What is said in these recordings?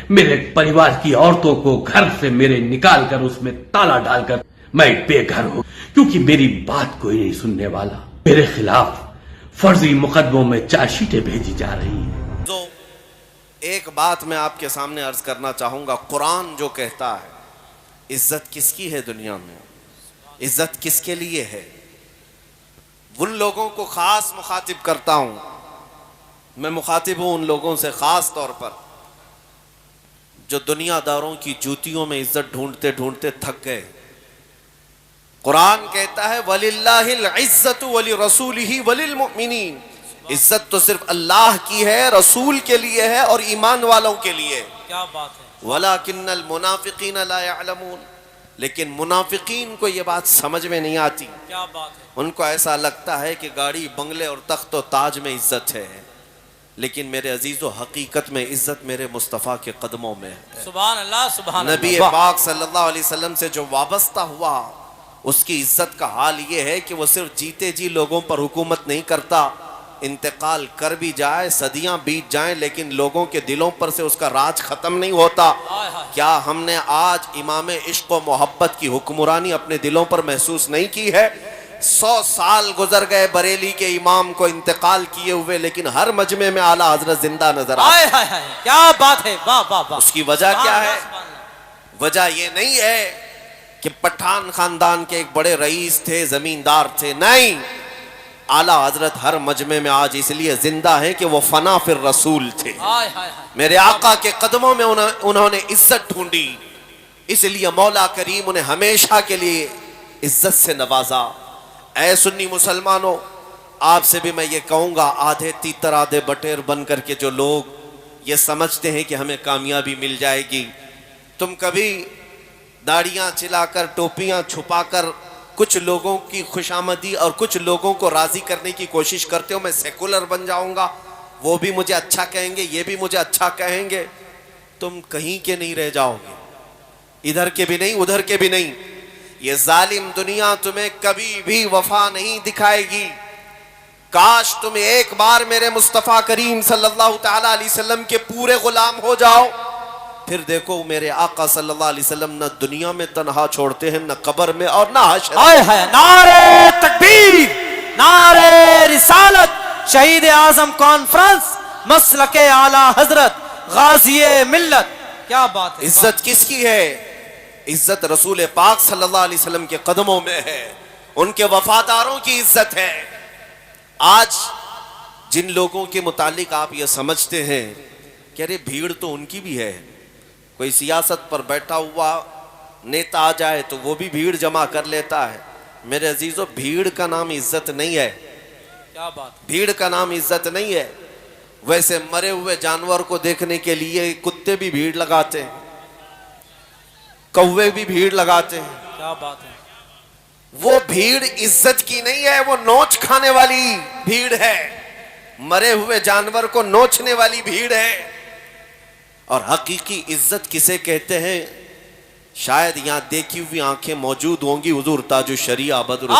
میرے परिवार की औरतों को घर से मेरे निकाल कर उसमें ताला डालकर मैं बेघर हूँ, क्योंकि मेरी बात कोई नहीं सुनने वाला। मेरे खिलाफ फर्जी मुकदमों में चार्जशीटें भेजी जा रही हैं। तो एक बात मैं आपके सामने अर्ज करना चाहूंगा, कुरान जो कहता है इज्जत किसकी है दुनिया में, इज्जत किसके लिए है, उन लोगों को खास मुखातिब करता हूं। मैं मुखातिब हूं उन लोगों से खास तौर पर जो दुनियादारों की जूतियों में इज्जत ढूंढते ढूंढते थक गए। कुरान कहता है वलिल्लाहिल इज्जतु वलि रसूलिही वलिल मुमिनीन, इज्जत तो सिर्फ अल्लाह की है, रसूल के लिए है और ईमान वालों के लिए। क्या बात है। वलाकिन्नल मुनाफिकीन ला यअलमून, लेकिन मुनाफिकीन को ये बात समझ में नहीं आती। क्या बात है। उनको ऐसा लगता है कि गाड़ी बंगले और तख्त और ताज में इज्जत है, लेकिन मेरे अजीजों हकीकत में इज्जत मेरे मुस्तफ़ा के कदमों में है। सुभान अल्लाह सुभान अल्लाह। नबी पाक सल्लल्लाहु अलैहि वसल्लम से जो वाबस्ता हुआ उसकी इज्जत का हाल ये है कि वो सिर्फ जीते जी लोगों पर हुकूमत नहीं करता, इंतकाल कर भी जाए, सदियां बीत जाएं, लेकिन लोगों के दिलों पर से उसका राज खत्म नहीं होता। क्या हमने आज इमाम इश्क व मोहब्बत की हुक्मरानी अपने दिलों पर महसूस नहीं की है? 100 साल गुजर गए बरेली के इमाम को इंतकाल किए हुए, लेकिन हर मजमे में आला हजरत जिंदा नजर आए। क्या बात है, वाह वाह वाह। उसकी वजह क्या है? वजह ये नहीं है कि पठान खानदान के एक बड़े रईस थे, जमींदार थे, नहीं, आला हजरत हर मजमे में आज इसलिए जिंदा है कि वो फना फिर रसूल थे। मेरे आका के कदमों में उन्होंने इज्जत ढूंढी, इसलिए मौला करीम उन्हें हमेशा के लिए इज्जत से नवाजा। ऐ सुन्नी मुसलमानों, आपसे भी मैं ये कहूंगा, आधे तीतर आधे बटेर बन करके जो लोग ये समझते हैं कि हमें कामयाबी मिल जाएगी, तुम कभी दाढ़ियां चिलाकर टोपियां छुपाकर कुछ लोगों की खुशामदी और कुछ लोगों को राजी करने की कोशिश करते हो, मैं सेकुलर बन जाऊंगा, वो भी मुझे अच्छा कहेंगे, ये भी मुझे अच्छा कहेंगे, तुम कहीं के नहीं रह जाओगे, इधर के भी नहीं उधर के भी नहीं। ये जालिम दुनिया तुम्हें कभी भी वफा नहीं दिखाएगी। काश तुम एक बार मेरे मुस्तफ़ा करीम सल्लल्लाहु तआला अलैहि वसल्लम के पूरे गुलाम हो जाओ, फिर देखो मेरे आका सल्लल्लाहु अलैहि वसल्लम न दुनिया में तन्हा छोड़ते हैं, न कब्र में और न हश्र। नारे तकबीर, नारे रिसालत, शहीद आजम कॉन्फ्रेंस, मसलके आला हजरत, गाज़िए मिल्लत। क्या बात है। इज्जत किसकी है? इज्जत रसूल पाक सल्लल्लाहु अलैहि वसल्लम के कदमों में है, उनके वफादारों की इज्जत है। आज जिन लोगों के मुतालिक आप ये समझते हैं कि अरे भीड़ तो उनकी भी है, कोई सियासत पर बैठा हुआ नेता आ जाए तो वो भी भीड़ जमा कर लेता है, मेरे अजीजों भीड़ का नाम इज्जत नहीं है। क्या बात। भीड़ का नाम इज्जत नहीं है। वैसे मरे हुए जानवर को देखने के लिए कुत्ते भी भीड़ लगाते हैं, कौवे भी भीड़ लगाते हैं। क्या बात है। वो भीड़ इज्जत की नहीं है, वो नोच खाने वाली भीड़ है, मरे हुए जानवर को नोचने वाली भीड़ है। और हकीकी इज्जत किसे कहते हैं? शायद यहाँ देखी हुई आंखें मौजूद होंगी, हुजूर ताजु शरिया बदर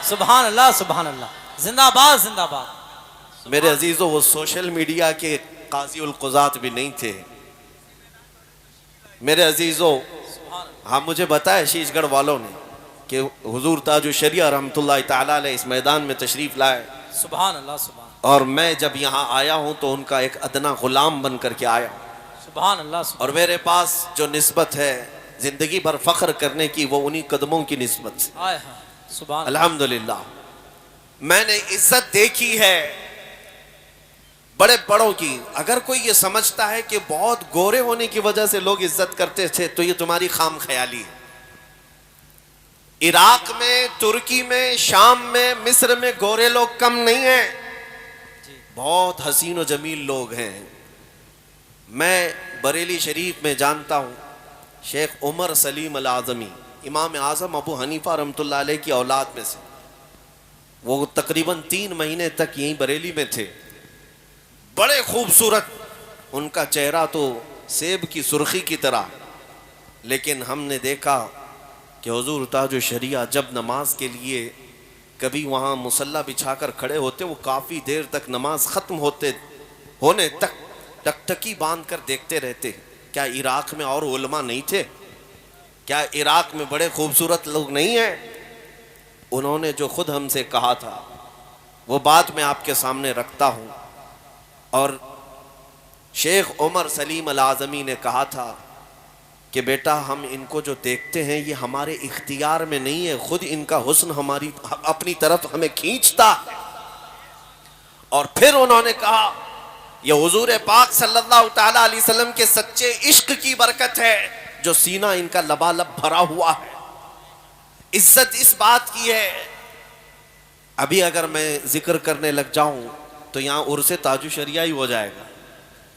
सुभान अल्लाह सुभान अल्लाह, जिंदाबाद जिंदाबाद। मेरे अजीजों, वो सोशल मीडिया के काजी उल कुज़ात भी नहीं थे। मेरे अजीजों, हाँ मुझे बताया शीशगढ़ वालों ने कि हुजूर ताजु शरिया रहमतुल्लाह तआला अलैह इस मैदान में तशरीफ लाए। सुभान अल्लाह सुभान। और मैं जब यहाँ आया हूँ तो उनका एक अदना गुलाम बन करके आया। सुभान अल्लाह। और मेरे पास जो निस्बत है जिंदगी भर फख्र करने की, वो उन्हीं कदमों की निस्बत से। सुभान अल्हम्दुलिल्लाह मैंने इज्जत देखी है बड़े बड़ों की। अगर कोई ये समझता है कि बहुत गोरे होने की वजह से लोग इज्जत करते थे, तो ये तुम्हारी खाम ख्याली है। इराक में, तुर्की में, शाम में, मिस्र में गोरे लोग कम नहीं हैं, बहुत हसीन और जमील लोग हैं। मैं बरेली शरीफ में जानता हूँ शेख उमर सलीम अल आज़मी, इमाम आज़म अबू हनीफा रहमतुल्लाह अलैह की औलाद में से, वो तकरीबन 3 महीने तक यहीं बरेली में थे। बड़े खूबसूरत, उनका चेहरा तो सेब की सुर्खी की तरह। लेकिन हमने देखा कि हुजूर ताजु शरिया जब नमाज के लिए कभी वहाँ मुसल्ला बिछाकर खड़े होते, वो काफ़ी देर तक नमाज ख़त्म होने तक टकटकी बांध कर देखते रहते। کیا عراق میں اور علماء نہیں تھے؟ کیا عراق میں بڑے خوبصورت لوگ نہیں ہیں؟ انہوں نے جو خود ہم سے کہا تھا وہ بات میں آپ کے سامنے رکھتا ہوں. اور شیخ عمر سلیم الاعظمی نے کہا تھا کہ بیٹا ہم ان کو جو دیکھتے ہیں یہ ہمارے اختیار میں نہیں ہے، خود ان کا حسن ہماری اپنی طرف ہمیں کھینچتا ہے. اور پھر انہوں نے کہا یہ حضور پاک صلی اللہ تعالی علیہ وسلم کے سچے عشق کی برکت ہے جو سینہ ان کا لبالب بھرا ہوا ہے. عزت اس بات کی ہے. ابھی اگر میں ذکر کرنے لگ جاؤں تو یہاں عرس تاج الشریعہ ہی ہو جائے گا،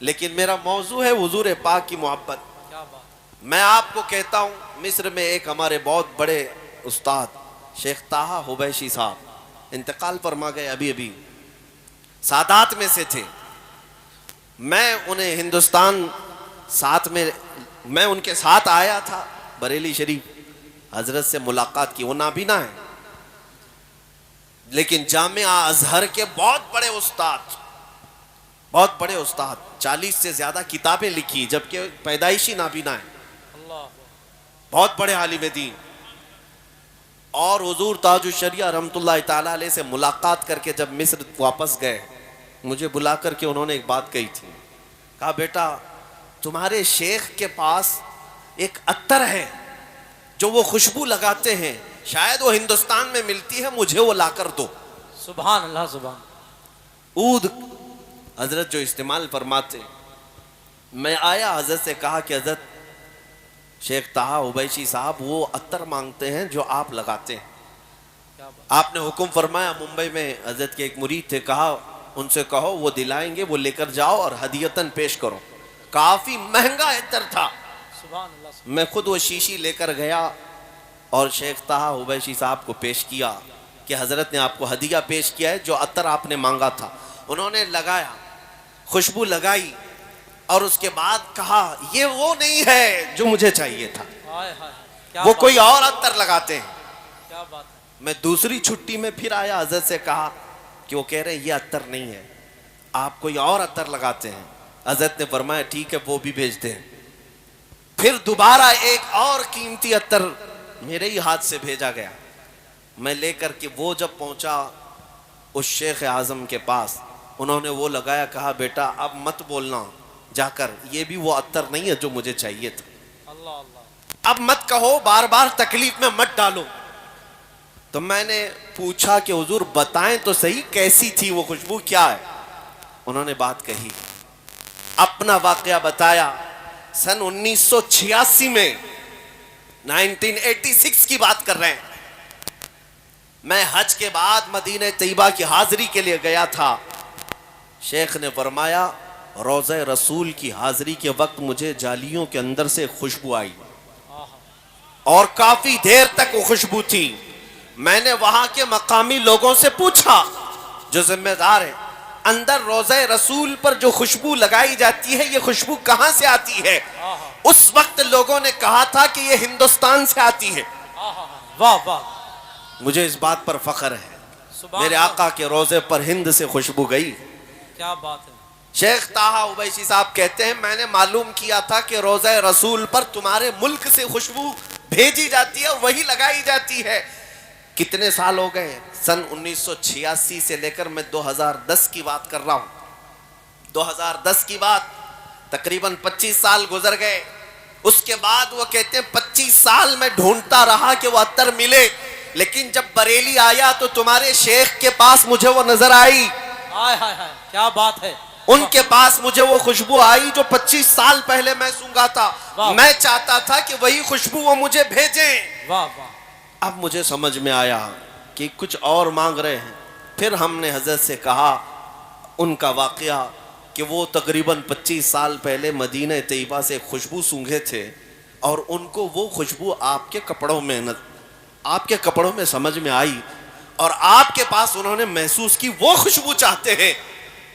لیکن میرا موضوع ہے حضور پاک کی محبت. کیا بات. میں آپ کو کہتا ہوں مصر میں ایک ہمارے بہت بڑے استاد شیخ طاہا حبیشی صاحب انتقال فرما گئے، ابھی سادات میں سے تھے. میں انہیں ہندوستان میں ان کے ساتھ آیا تھا بریلی شریف، حضرت سے ملاقات کی. وہ نابینا ہے لیکن جامعہ ازہر کے بہت بڑے استاد 40 سے زیادہ کتابیں لکھی جبکہ پیدائشی نابینا ہے. اللہ. بہت بڑے عالم دین. اور حضور تاج الشریعہ رحمۃ اللہ تعالی علیہ سے ملاقات کر کے جب مصر واپس گئے مجھے بلا کر کے انہوں نے ایک بات کہی تھی. کہا بیٹا تمہارے شیخ کے پاس ایک عطر ہے جو وہ خوشبو لگاتے ہیں، شاید وہ ہندوستان میں ملتی ہے، مجھے وہ لا کر دو. سبحان اللہ. سبحان. عود حضرت جو استعمال فرماتے. میں آیا حضرت سے کہا کہ حضرت شیخ طاہا حبیشی صاحب وہ عطر مانگتے ہیں جو آپ لگاتے ہیں. کیا بات. آپ نے حکم فرمایا ممبئی میں حضرت کے ایک مرید تھے، کہا ان سے کہو وہ دلائیں گے، وہ لے کر جاؤ اور ہدیتاً پیش کرو. کافی مہنگا عطر تھا. سبحان اللہ. میں خود وہ شیشی لے کر گیا اور شیخ طاہا حبیشی صاحب کو پیش کیا کہ حضرت نے آپ کو ہدیہ پیش کیا ہے جو عطر آپ نے مانگا تھا. انہوں نے لگایا، خوشبو لگائی اور اس کے بعد کہا یہ وہ نہیں ہے جو مجھے چاہیے تھا، ہائے ہائے. کیا وہ بات. کوئی اور عطر لگاتے ہیں. کیا بات ہے. میں دوسری چھٹی میں پھر آیا، حضرت سے کہا کہ وہ کہہ رہے ہیں یہ عطر نہیں ہے، آپ کوئی اور عطر لگاتے ہیں. حضرت نے فرمایا ٹھیک ہے وہ بھی بھیجتے ہیں. پھر دوبارہ ایک اور قیمتی عطر میرے ہی ہاتھ سے بھیجا گیا. میں لے کر کے وہ جب پہنچا اس شیخ اعظم کے پاس، انہوں نے وہ لگایا. کہا بیٹا اب مت بولنا جا کر یہ بھی وہ عطر نہیں ہے جو مجھے چاہیے تھا. اللہ اللہ. اب مت کہو، بار بار تکلیف میں مت ڈالو. تو میں نے پوچھا کہ حضور بتائیں تو صحیح کیسی تھی وہ خوشبو، کیا ہے؟ انہوں نے بات کہی، اپنا واقعہ بتایا. سن 1986 میں 1986 کی بات کر رہے ہیں. میں حج کے بعد مدینہ طیبہ کی حاضری کے لیے گیا تھا. شیخ نے فرمایا روضہ رسول کی حاضری کے وقت مجھے جالیوں کے اندر سے خوشبو آئی اور کافی دیر تک وہ خوشبو تھی. میں نے وہاں کے مقامی لوگوں سے پوچھا جو ذمہ دار ہیں، اندر روضہ رسول پر جو خوشبو لگائی جاتی ہے یہ خوشبو کہاں سے آتی ہے؟ اس وقت لوگوں نے کہا تھا کہ یہ ہندوستان سے آتی ہے. واہ واہ. مجھے اس بات پر فخر ہے سبحان میرے اللہ. آقا کے روضے پر ہند سے خوشبو گئی. کیا بات ہے. شیخ طاہا حبیشی صاحب کہتے ہیں میں نے معلوم کیا تھا کہ روضہ رسول پر تمہارے ملک سے خوشبو بھیجی جاتی ہے اور وہی لگائی جاتی ہے. کتنے سال ہو گئے؟ سن 1986 سے لے کر میں 2010 کی بات کر رہا ہوں. 2010 کی بات، تقریباً 25 سال گزر گئے. اس کے بعد وہ کہتے ہیں 25 سال میں ڈھونڈتا رہا کہ وہ عطر ملے، لیکن جب بریلی آیا تو تمہارے شیخ کے پاس مجھے وہ نظر آئی. ہائے ہائے ہائے. کیا بات ہے. ان کے پاس مجھے وہ خوشبو آئی جو 25 سال پہلے میں سونگا تھا. میں چاہتا تھا کہ وہی خوشبو وہ مجھے بھیجیں. واہ واہ. اب مجھے سمجھ میں آیا کہ کچھ اور مانگ رہے ہیں. پھر ہم نے حضرت سے کہا ان کا واقعہ کہ وہ تقریباً 25 سال پہلے مدینہ طیبہ سے خوشبو سونگھے تھے اور ان کو وہ خوشبو آپ کے کپڑوں میں سمجھ میں آئی اور آپ کے پاس انہوں نے محسوس کی وہ خوشبو چاہتے ہیں.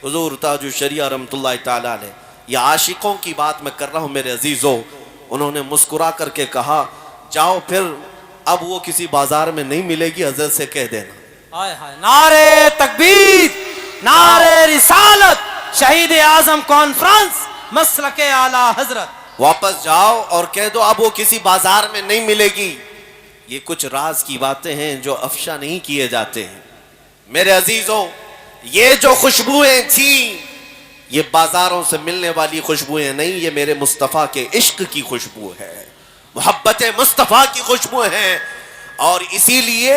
حضور تاج الشریعہ رحمۃ اللہ تعالی علیہ، یہ عاشقوں کی بات میں کر رہا ہوں میرے عزیزو. انہوں نے مسکرا کر کے کہا جاؤ پھر اب وہ کسی بازار میں نہیں ملے گی، حضرت سے کہہ دینا. ہائے ہائے. نعرے تکبیر، نعرے رسالت، شہید اعظم کانفرنس، مسلک اعلی حضرت. واپس جاؤ اور کہہ دو اب وہ کسی بازار میں نہیں ملے گی. یہ کچھ راز کی باتیں ہیں جو افشا نہیں کیے جاتے ہیں. میرے عزیزوں، یہ جو خوشبوئیں تھیں یہ بازاروں سے ملنے والی خوشبوئیں نہیں، یہ میرے مصطفیٰ کے عشق کی خوشبو ہے، محبت مصطفیٰ کی خوشبو ہیں. اور اسی لیے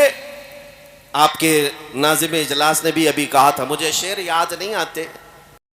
آپ کے ناظم اجلاس نے بھی ابھی کہا تھا، مجھے شعر یاد نہیں آتے